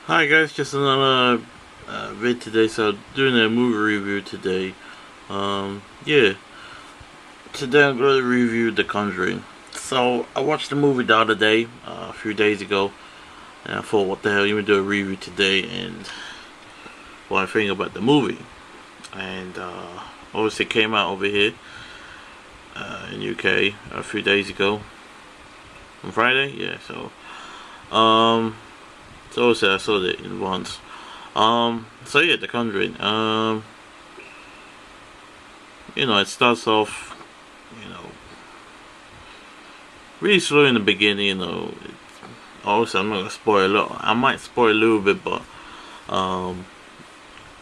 Hi guys, just another vid today. So doing a movie review today. Yeah, today I'm going to review The Conjuring. So I watched the movie the other day, a few days ago, and I thought, what the hell, you gonna do a review today and what I think about the movie. And obviously it came out over here in UK a few days ago on Friday. Yeah, um, so obviously I saw it in once. So yeah, The Conjuring. It starts off, you know, really slow in the beginning. Obviously I'm not gonna spoil a lot. I might spoil a little bit, but um,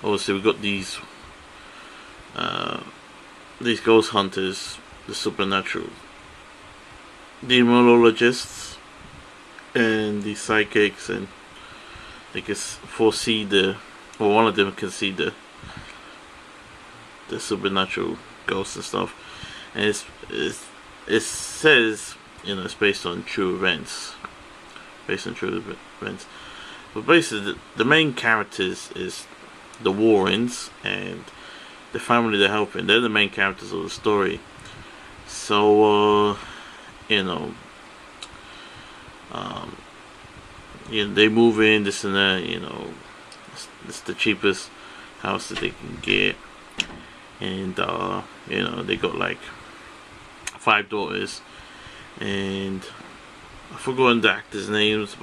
obviously we got uh, these ghost hunters, the supernatural demonologists, and the psychics, and they can foresee or one of them can see the supernatural ghosts and stuff, and it says it's based on true events, But basically, the main characters is the Warrens and the family they're helping. They're the main characters of the story. So you know, um, they move in this and that. It's the cheapest house that they can get, and they got like 5 daughters, and I've forgotten the actors' names,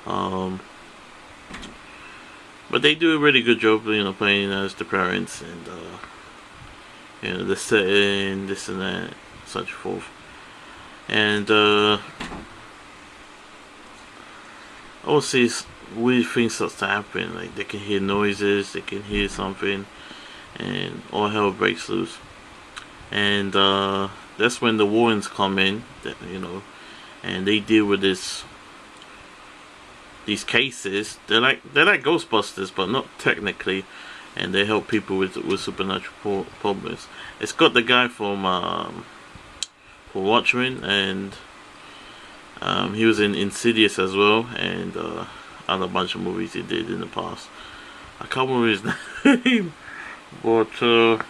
um, but they do a really good job, playing as the parents, and the setting, this and that, such forth, and obviously weird things starts to happen. Like they can hear noises, they can hear something, and all hell breaks loose. And that's when the Warrens come in, and they deal with these cases. They're like Ghostbusters, but not technically, and they help people with supernatural problems. It's got the guy from Watchmen, and he was in Insidious as well, and other bunch of movies he did in the past. I can't remember his name, but so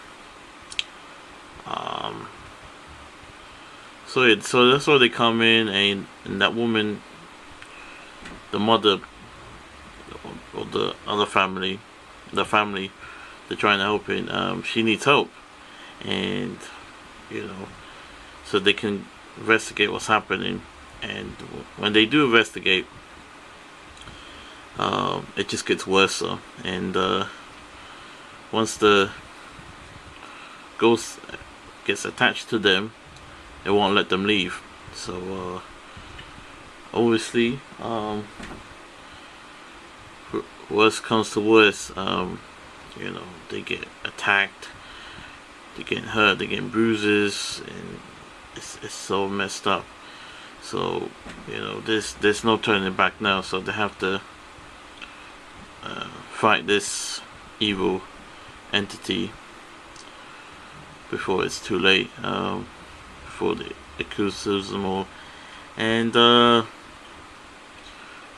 that's why they come in, and that woman, the mother of the other family, they're trying to help in. She needs help, and so they can investigate what's happening. And when they do investigate, it just gets worse. And once the ghost gets attached to them, it won't let them leave. So obviously, worst comes to worst, they get attacked, they get hurt, they get bruises, and it's so messed up. So there's no turning back now. So they have to fight this evil entity before it's too late. Before they accuse them all, and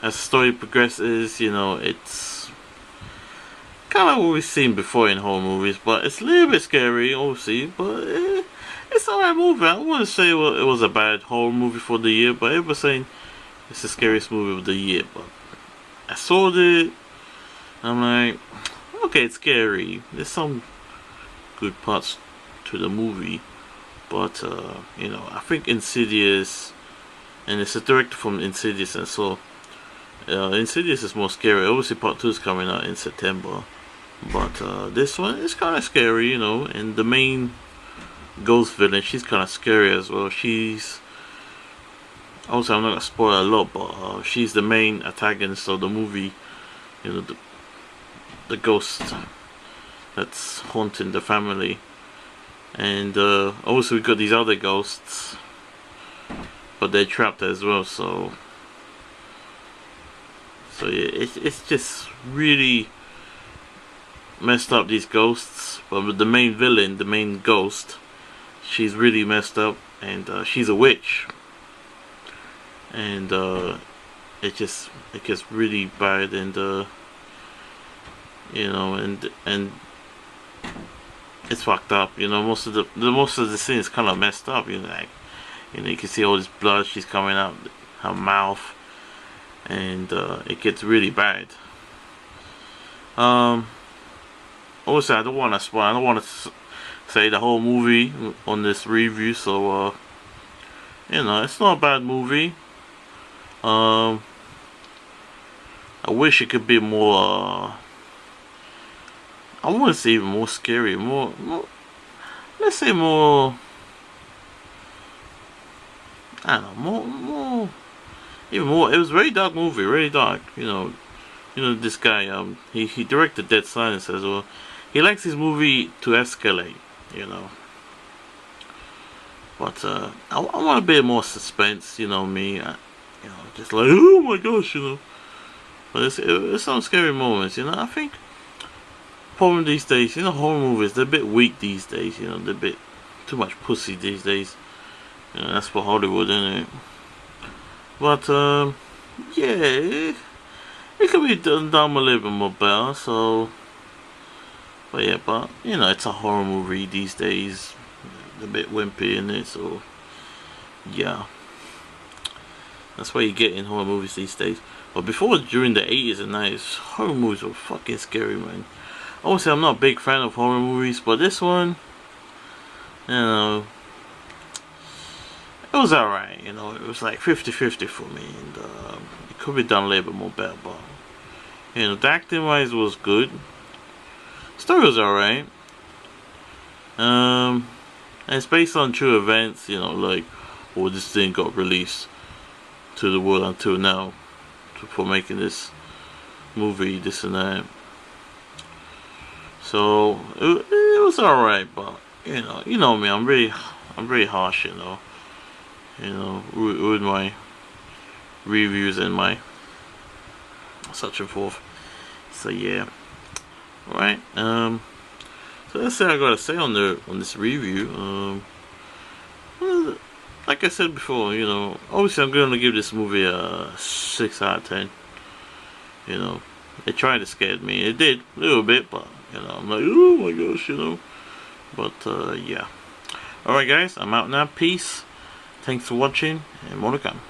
as the story progresses, it's kind of what we've seen before in horror movies, but it's a little bit scary, obviously. But it's alright movie. I wouldn't say it was a bad horror movie for the year, but everyone's saying it's the scariest movie of the year. But I saw it, I'm like, okay, it's scary. There's some good parts to the movie, but I think Insidious, and it's a director from Insidious, and so Insidious is more scary. Obviously, Part 2 is coming out in September, but this one is kind of scary, and the main ghost villain, she's kind of scary as well. She's also, I'm not gonna spoil a lot, but she's the main antagonist of the movie. The ghost that's haunting the family, and also we got these other ghosts, but they're trapped as well. So yeah, it's just really messed up, these ghosts. But with the main villain, the main ghost, she's really messed up, and she's a witch, and it gets really bad, and you know, and it's fucked up. You know, most of the scene is kind of messed up. You know, like, you know, you can see all this blood she's coming out her mouth, and it gets really bad. Um, Also, I don't want to spoil. I don't want to say the whole movie on this review. So, you know, it's not a bad movie. Um, I wish it could be more. I want to say even more scary. More. Let's say more. I don't know. Even more. It was a very dark movie. Very dark. You know this guy. He directed Dead Silence as well. He likes his movie to escalate. You know. But I want a bit more suspense. You know me. You know, just like, oh my gosh. You know. But it's some scary moments. You know. I think problem these days. You know, horror movies, they're a bit weak these days. You know, they're a bit too much pussy these days. You know, that's for Hollywood, isn't it? But yeah, it could be done a little bit more better. So, but yeah, but you know, it's a horror movie these days. They're a bit wimpy in it, so yeah, that's what you get in horror movies these days. But before, during the 80s and 90s, horror movies were fucking scary, man. Obviously, I'm not a big fan of horror movies, but this one, you know, it was alright. You know, it was like 50-50 for me, and it could be done a little bit more better. But you know, the acting wise was good. Story was alright. And it's based on true events. You know, like, or this thing got released to the world until now for making this movie, this and that. So it was alright, but you know me, I'm very harsh, you know, with my reviews and my such and forth. So yeah, alright. So that's what I gotta say on this review. Like I said before, you know, obviously I'm gonna give this movie a 6 out of 10. You know, it tried to scare me. It did a little bit, but you know, I'm like, oh my gosh, you know. But yeah. Alright guys, I'm out now. Peace. Thanks for watching, and more to come.